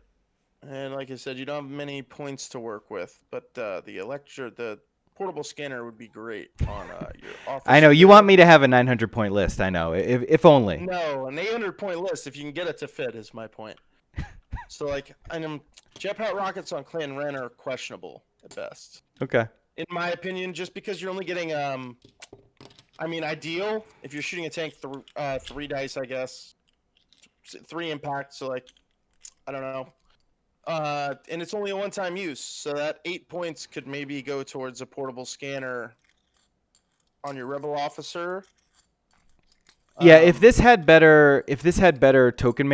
And like I said, you don't have many points to work with, but the portable scanner would be great on your officer.
I know you want me to have a 900-point list. I know, if only.
No, an 800-point list if you can get it to fit is my point. So like, jetpack rockets on Clan Ren are questionable at best.
Okay.
In my opinion, just because you're only getting ideal if you're shooting a tank 3 dice, I guess, 3 impact. So like, I don't know. And it's only a one-time use, so that 8 points could maybe go towards a portable scanner on your rebel officer.
Yeah, if this had better token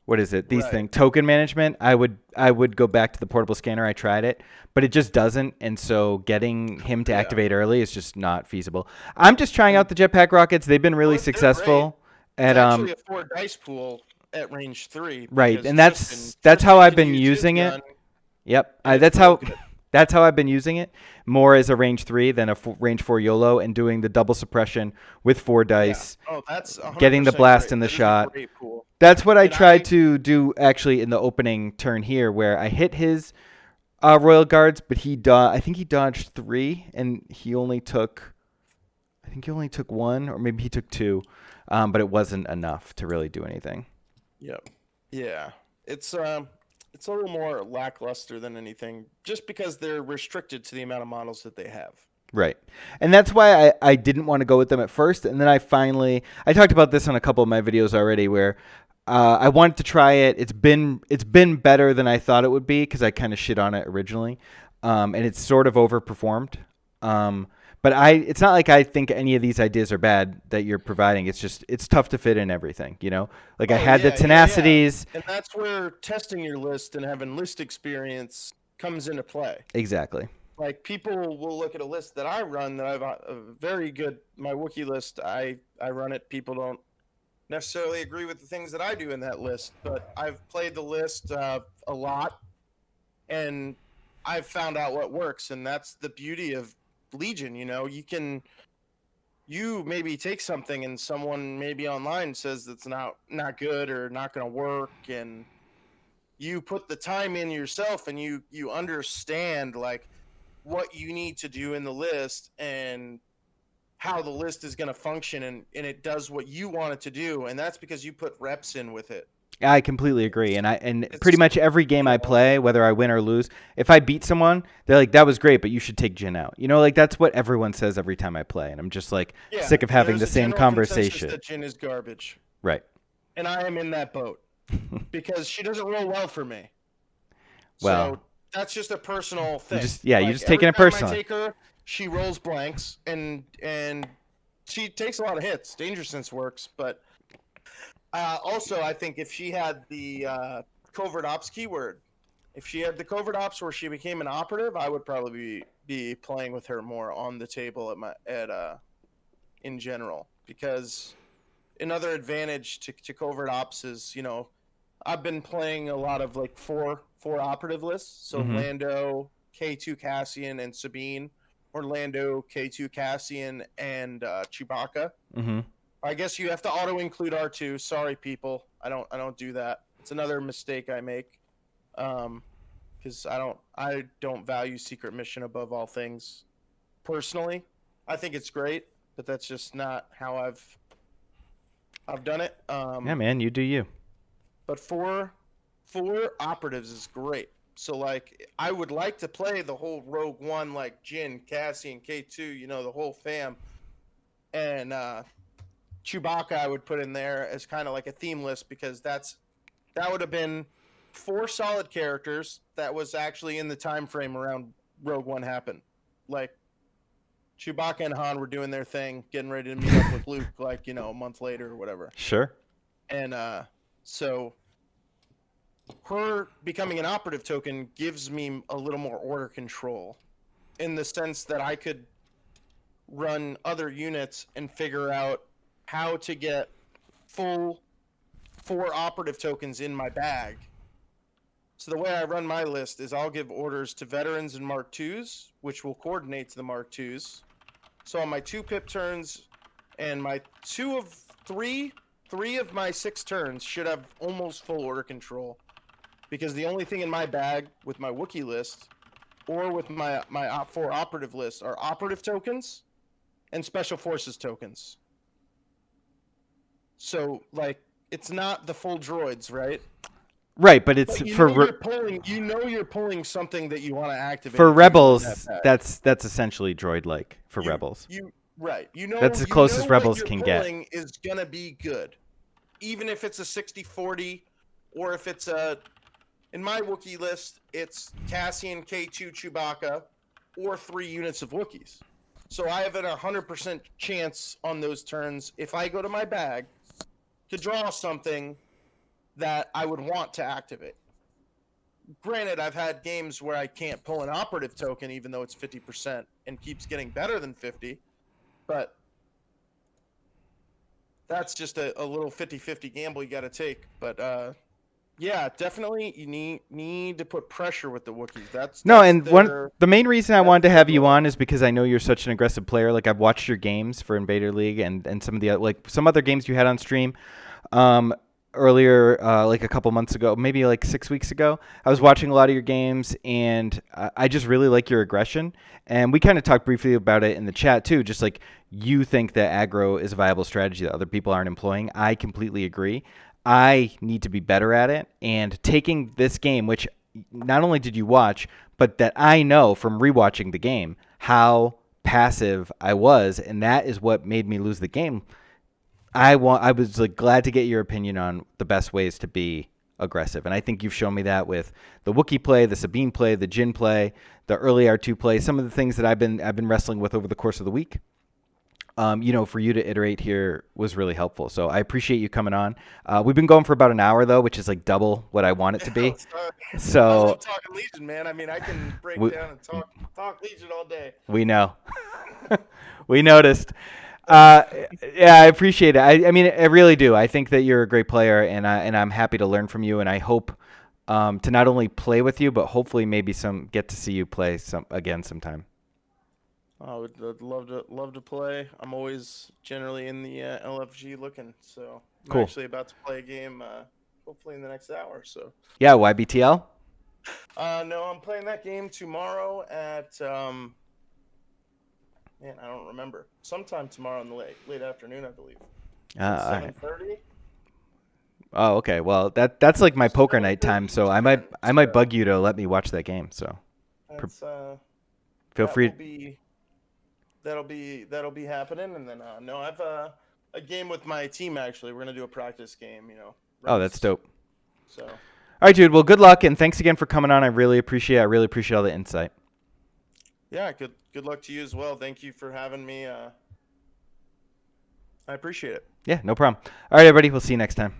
what is it? These things, token management. I would go back to the portable scanner. I tried it, but it just doesn't, and so getting him to activate early is just not feasible. I'm just trying out the jetpack rockets. They've been really successful
at actually a 4 dice pool at range 3.
Right, and that's how I've been using it. Yep, that's how I've been using it, more as a range 3 than a range 4 YOLO, and doing the double suppression with 4 dice.
Yeah. Oh, that's
getting the blast and the shot. That's what I tried to do actually in the opening turn here, where I hit his royal guards, but I think he dodged 3, and he only took 1, or maybe he took 2, but it wasn't enough to really do anything.
Yep. Yeah. It's a little more lackluster than anything, just because they're restricted to the amount of models that they have.
Right. And that's why I didn't want to go with them at first. And then I talked about this on a couple of my videos already, where I wanted to try it. It's been better than I thought it would be, because I kind of shit on it originally. And it's sort of overperformed. But it's not like I think any of these ideas are bad that you're providing. It's just it's tough to fit in everything, you know. Like I
Oh
had the
yeah, yeah, yeah.
tenacities.
And that's where testing your list and having list experience comes into play.
Exactly.
Like people will look at a list that I run that I've a very good my Wookiee list. I run it. People don't necessarily agree with the things that I do in that list, but I've played the list a lot, and I've found out what works, and that's the beauty of Legion. You know, you maybe take something and someone maybe online says that's not good or not going to work, and you put the time in yourself and you understand like what you need to do in the list and how the list is going to function, and it does what you want it to do, and that's because you put reps in with it.
I completely agree, and pretty
It's
much every game
you
I
know
play, whether I win or lose, if I beat someone, they're like, "That was great, but you should take Jin out." You know, like that's what everyone says every time I play, and I'm just like
yeah,
sick of having
there's
the
a
same
general consensus
conversation.
that Jin is garbage,
Right.
and I am in that boat because she doesn't roll well for me.
Well,
So that's just a personal
you
thing.
just you're
Like
just
every
taking it
time I
personally.
take her, she rolls blanks, and she takes a lot of hits. Danger Sense works, but also I think if she had the covert ops keyword, if she had the covert ops where she became an operative, I would probably be playing with her more on the table at in general, because another advantage to covert ops is, you know, I've been playing a lot of like four operative lists. So
Mm-hmm.
Lando, K2 Cassian, and Sabine, or Lando, K2 Cassian, and Chewbacca.
Mm-hmm.
I guess you have to auto include R2. Sorry, people, I don't do that. It's another mistake I make. Because I don't value secret mission above all things. Personally, I think it's great, but that's just not how I've done it.
Yeah, man, you do you.
But four operatives is great. So like I would like to play the whole Rogue One, like Jin, Cassie, and K2, you know, the whole fam. And Chewbacca I would put in there as kind of like a theme list, because that would have been four solid characters that was actually in the time frame around Rogue One happened. Like Chewbacca and Han were doing their thing, getting ready to meet up with Luke, like, you know, a month later or whatever.
Sure.
And so her becoming an operative token gives me a little more order control, in the sense that I could run other units and figure out how to get full four operative tokens in my bag. So the way I run my list is I'll give orders to veterans and Mark IIs, which will coordinate to the Mark IIs. So on my 2 pip turns and my three of my 6 turns should have almost full order control, because the only thing in my bag with my Wookiee list or with my op 4 operative list are operative tokens and special forces tokens. So like it's not the full droids, right?
Right, but it's
But you're pulling something that you want to activate
for
if you go in that
rebels.
bag.
That's essentially droid-like for
You
rebels.
you right.
That's the
You know
closest
what
rebels
you're
can get.
pulling is gonna be good. Even if it's a 60-40, or if it's a, in my Wookiee list, it's Cassian, K2, Chewbacca, or 3 units of Wookiees. So I have a 100% chance on those turns, if I go to my bag, to draw something that I would want to activate. Granted, I've had games where I can't pull an operative token even though it's 50% and keeps getting better than 50, but that's just a little 50-50 gamble you got to take. But yeah, definitely you need to put pressure with the Wookiees.
No,
That's
and
their
the main reason I
that's
wanted to
their
have you
goal.
on is because I know you're such an aggressive player. Like I've watched your games for Invader League and some of the like some other games you had on stream. Um, earlier, like a couple months ago, maybe like 6 weeks ago, I was watching a lot of your games, and I just really like your aggression. And we kind of talked briefly about it in the chat too. Just like you think that aggro is a viable strategy that other people aren't employing. I completely agree. I need to be better at it. And taking this game, which not only did you watch, but that I know from rewatching the game how passive I was, and that is what made me lose the game. I was like glad to get your opinion on the best ways to be aggressive. And I think you've shown me that with the Wookiee play, the Sabine play, the Jin play, the early R2 play, some of the things that I've been wrestling with over the course of the week. For you to iterate here was really helpful. So I appreciate you coming on. We've been going for about an hour though, which is like double what I want it to be.
I
So
love talking Legion, man. I mean, I can break
we,
down and talk Legion all day.
we know. We noticed. Yeah, I appreciate it. I mean, I really do. I think that you're a great player, and I'm happy to learn from you. And I hope to not only play with you, but hopefully maybe get to see you play again sometime.
I would love to play. I'm always generally in the LFG looking, so I'm
Cool.
actually about to play a game, hopefully in the next hour. So
Yeah, YBTL.
no, I'm playing that game tomorrow at man, I don't remember. Sometime tomorrow in the late afternoon, I believe. 7:30.
Oh, okay. Well, that's like my poker night time, so I might bug you to let me watch that game. So
That's
feel free.
That'll be happening, and then no, I've a game with my team actually. We're gonna do a practice game,
Oh, that's dope.
So.
All right, dude. Well, good luck, and thanks again for coming on. I really appreciate all the insight.
Yeah, good luck to you as well. Thank you for having me. I appreciate it.
Yeah, no problem. All right, everybody. We'll see you next time.